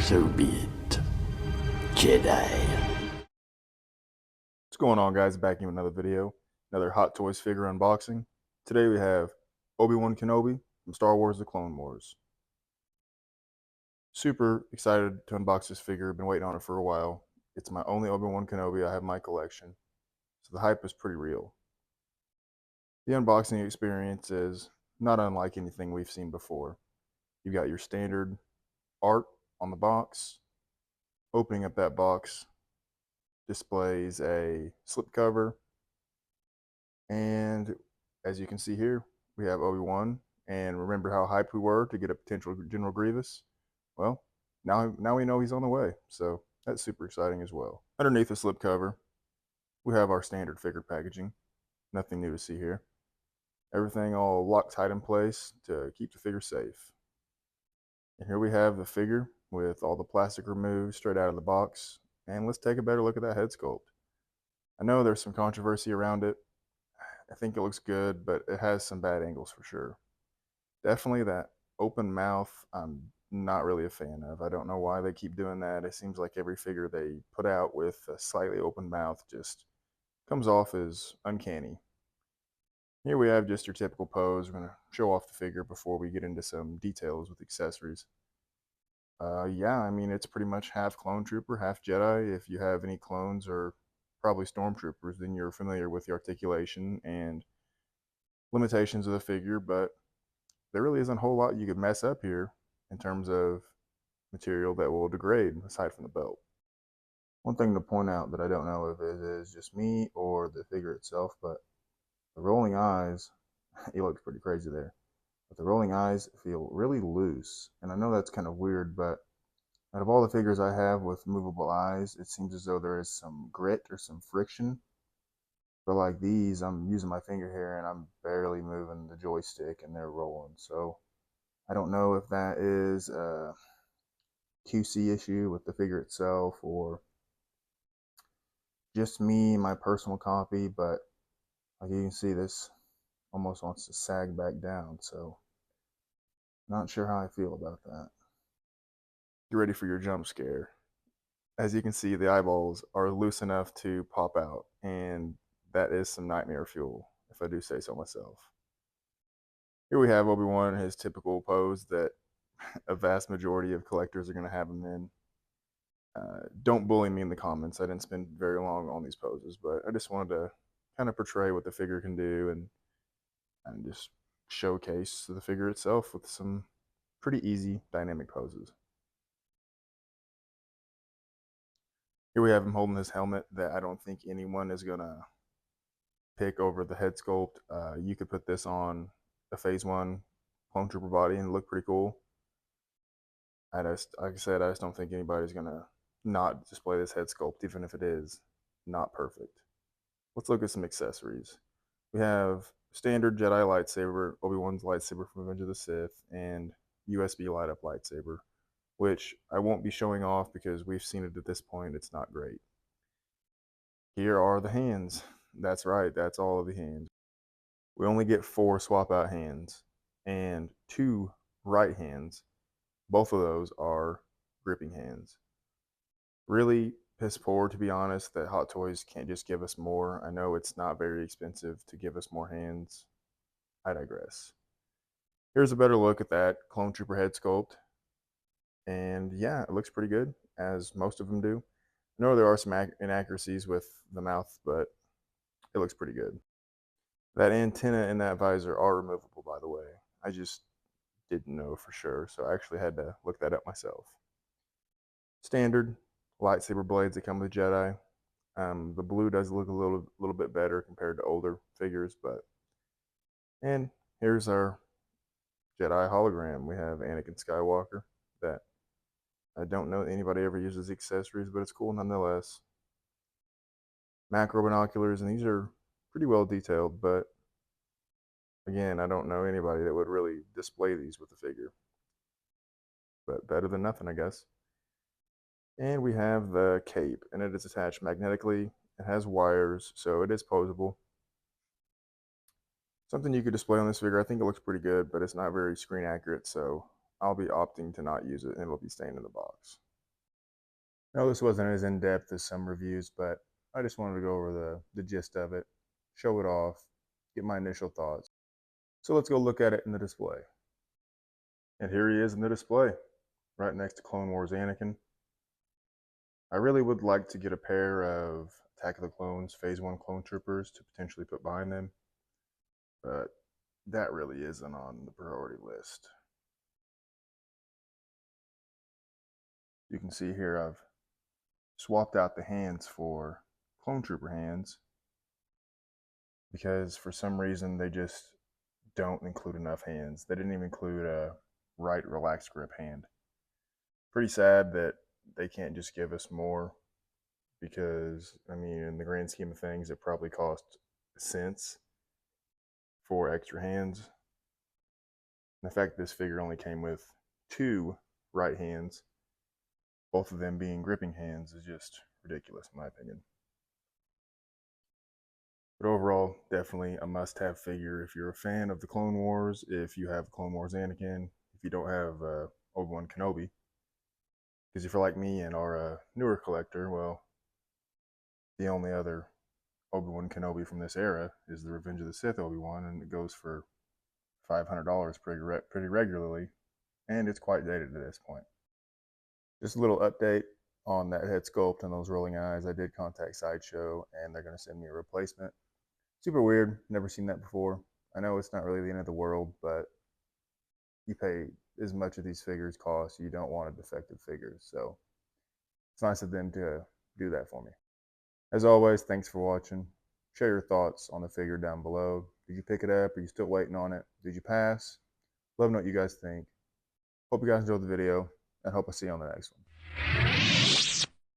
So be it, Jedi. What's going on, guys? Back in with another video, another Hot Toys figure unboxing. Today we have Obi-Wan Kenobi from Star Wars: The Clone Wars. Super excited to unbox this figure. Been waiting on it for a while. It's my only Obi-Wan Kenobi I have in my collection, so the hype is pretty real. The unboxing experience is not unlike anything we've seen before. You've got your standard art on the box. Opening up that box displays a slipcover, and as you can see here, we have Obi-Wan. And remember how hyped we were to get a potential General Grievous? Well, now we know he's on the way, so that's super exciting as well. Underneath the slipcover, we have our standard figure packaging. Nothing new to see here. Everything all locked tight in place to keep the figure safe. And here we have the figure with all the plastic removed straight out of the box. And let's take a better look at that head sculpt. I know there's some controversy around it. I think it looks good, but it has some bad angles for sure. Definitely that open mouth, I'm not really a fan of. I don't know why they keep doing that. It seems like every figure they put out with a slightly open mouth just comes off as uncanny. Here we have just your typical pose. We're going to show off the figure before we get into some details with accessories. Yeah, I mean, it's pretty much half clone trooper, half Jedi. If you have any clones or probably stormtroopers, then you're familiar with the articulation and limitations of the figure, but there really isn't a whole lot you could mess up here in terms of material that will degrade aside from the belt. One thing to point out that I don't know if it is just me or the figure itself, but the rolling eyes, he looks pretty crazy there. But the rolling eyes feel really loose. And I know that's kind of weird, but out of all the figures I have with movable eyes, it seems as though there is some grit or some friction. But like these, I'm using my finger here and I'm barely moving the joystick and they're rolling. So I don't know if that is a QC issue with the figure itself or just me, my personal copy, but like you can see, this almost wants to sag back down. So not sure how I feel about that. Get ready for your jump scare. As you can see, the eyeballs are loose enough to pop out, and that is some nightmare fuel, if I do say so myself. Here we have Obi-Wan in his typical pose that a vast majority of collectors are going to have him in. Don't bully me in the comments. I didn't spend very long on these poses, but I just wanted to kind of portray what the figure can do and just showcase the figure itself with some pretty easy dynamic poses. Here we have him holding his helmet that I don't think anyone is going to pick over the head sculpt. You could put this on a Phase 1 clone trooper body and look pretty cool. Like I said, I just don't think anybody's going to not display this head sculpt, even if it is not perfect. Let's look at some accessories. We have standard Jedi lightsaber, Obi-Wan's lightsaber from Revenge of the Sith, and USB light-up lightsaber, which I won't be showing off because we've seen it at this point. It's not great. Here are the hands. That's right, that's all of the hands. We only get 4 swap out hands and 2 right hands. Both of those are gripping hands. Really piss poor, to be honest, that Hot Toys can't just give us more. I know it's not very expensive to give us more hands. I digress. Here's a better look at that clone trooper head sculpt. And yeah, it looks pretty good, as most of them do. I know there are some inaccuracies with the mouth, but it looks pretty good. That antenna and that visor are removable, by the way. I just didn't know for sure, so I actually had to look that up myself. Standard lightsaber blades that come with Jedi. The blue does look a little bit better compared to older figures, but and here's our Jedi hologram. We have Anakin Skywalker. That I don't know anybody ever uses accessories, but it's cool nonetheless. Macro binoculars, and these are pretty well detailed, but again, I don't know anybody that would really display these with the figure. But better than nothing, I guess. And we have the cape, and it is attached magnetically. It has wires, so it is posable. Something you could display on this figure. I think it looks pretty good, but it's not very screen accurate, so I'll be opting to not use it, and it'll be staying in the box. No, this wasn't as in-depth as some reviews, but I just wanted to go over the gist of it, show it off, get my initial thoughts. So let's go look at it in the display. And here he is in the display, right next to Clone Wars Anakin. I really would like to get a pair of Attack of the Clones Phase 1 clone troopers to potentially put behind them, but that really isn't on the priority list. You can see here I've swapped out the hands for clone trooper hands because for some reason they just don't include enough hands. They didn't even include a right relaxed grip hand. Pretty sad that they can't just give us more because, I mean, in the grand scheme of things, it probably cost cents for extra hands. In fact, this figure only came with 2 right hands, both of them being gripping hands, is just ridiculous in my opinion. But overall, definitely a must-have figure if you're a fan of the Clone Wars, if you have Clone Wars Anakin, if you don't have Obi-Wan Kenobi. Because if you're like me and are a newer collector, well, the only other Obi-Wan Kenobi from this era is the Revenge of the Sith Obi-Wan, and it goes for $500 pretty regularly, and it's quite dated at this point. Just a little update on that head sculpt and those rolling eyes. I did contact Sideshow, and they're going to send me a replacement. Super weird. Never seen that before. I know it's not really the end of the world, but you pay as much of these figures cost. You don't want a defective figure. So it's nice of them to do that for me. As always, thanks for watching. Share your thoughts on the figure down below. Did you pick it up? Are you still waiting on it? Did you pass? Let me know what you guys think. Hope you guys enjoyed the video, and hope I see you on the next one.